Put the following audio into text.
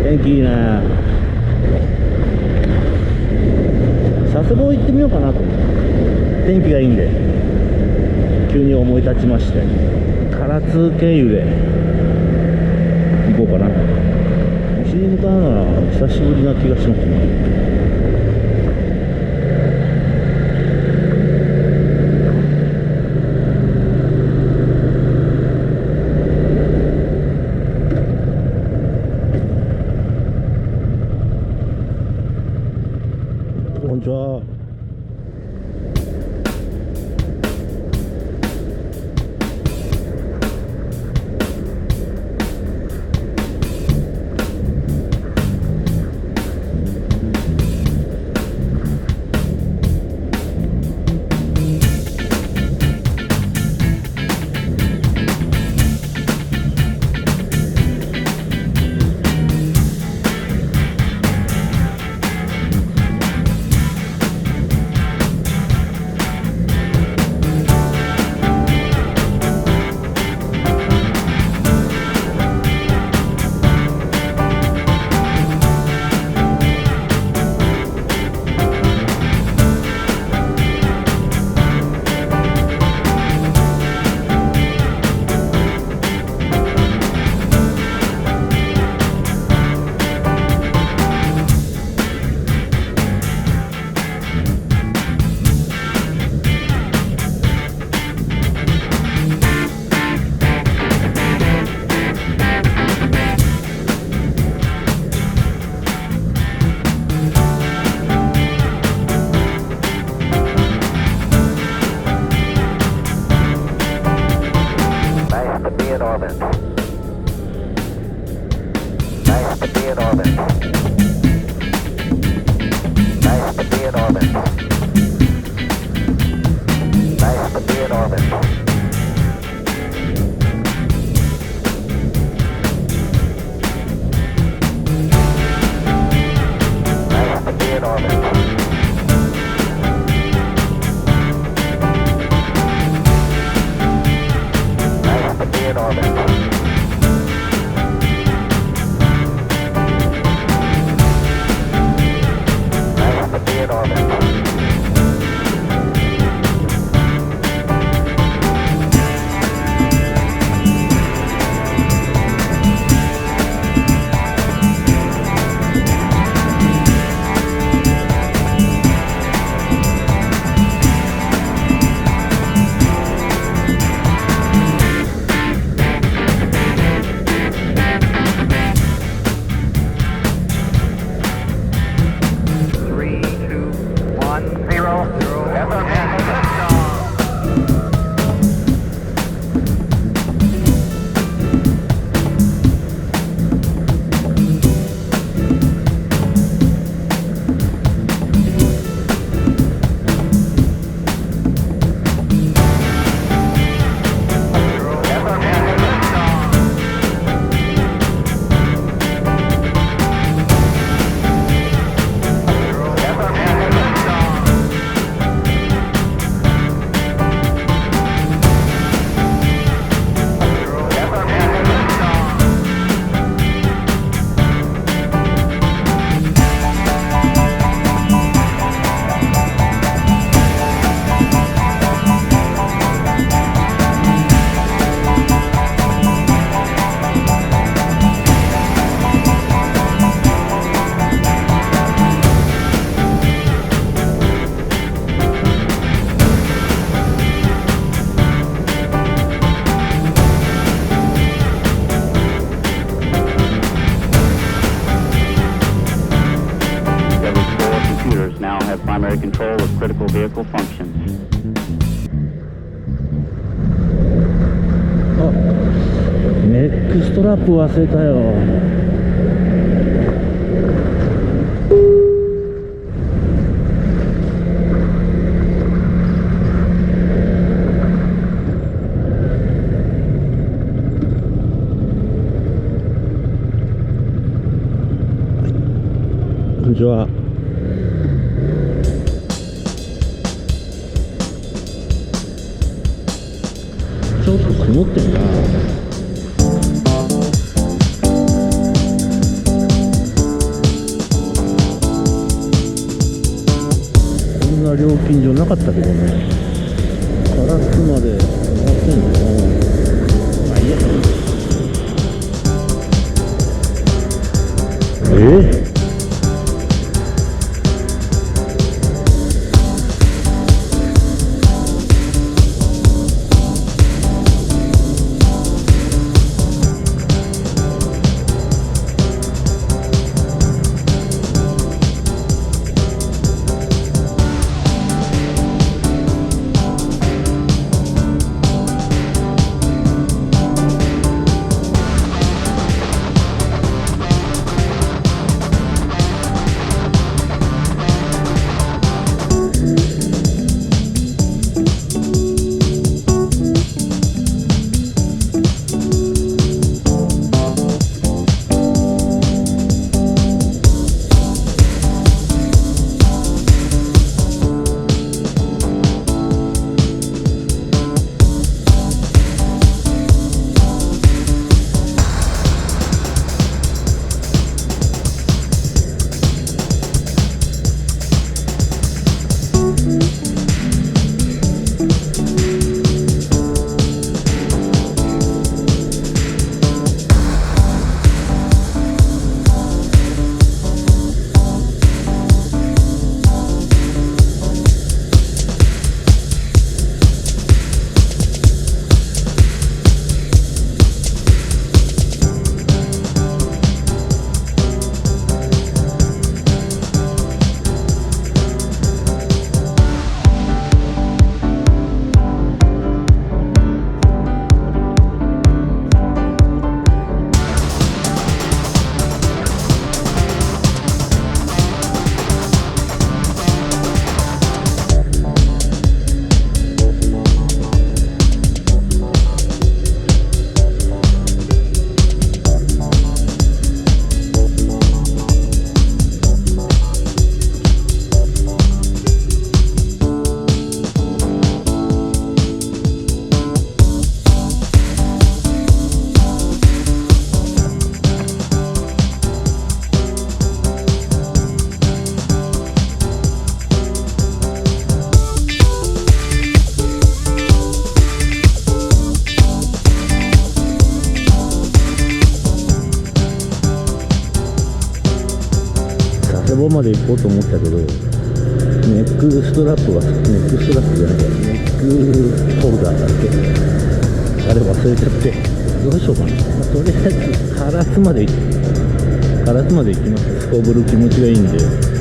天気いいね。佐世保行ってみようかなと。天気がいいんで急に思い立ちまして、唐津経由で行こうかな。西に向かうのは久しぶりな気がしますね。こんにちは。primary control of critical vehicle functions. あ、ネックストラップ忘れたよ。こんにちは。ちょっと曇ってるな。な料金所なかったけどね。唐津まで500円だな。まあいいや。棒まで行こうと思ったけど、ネックストラップが、ネックストラップじゃない、ネックホルダーだっけ、あれ忘れちゃって、どうしようかな。とりあえず唐津まで行きます。すこぶる気持ちがいいんで。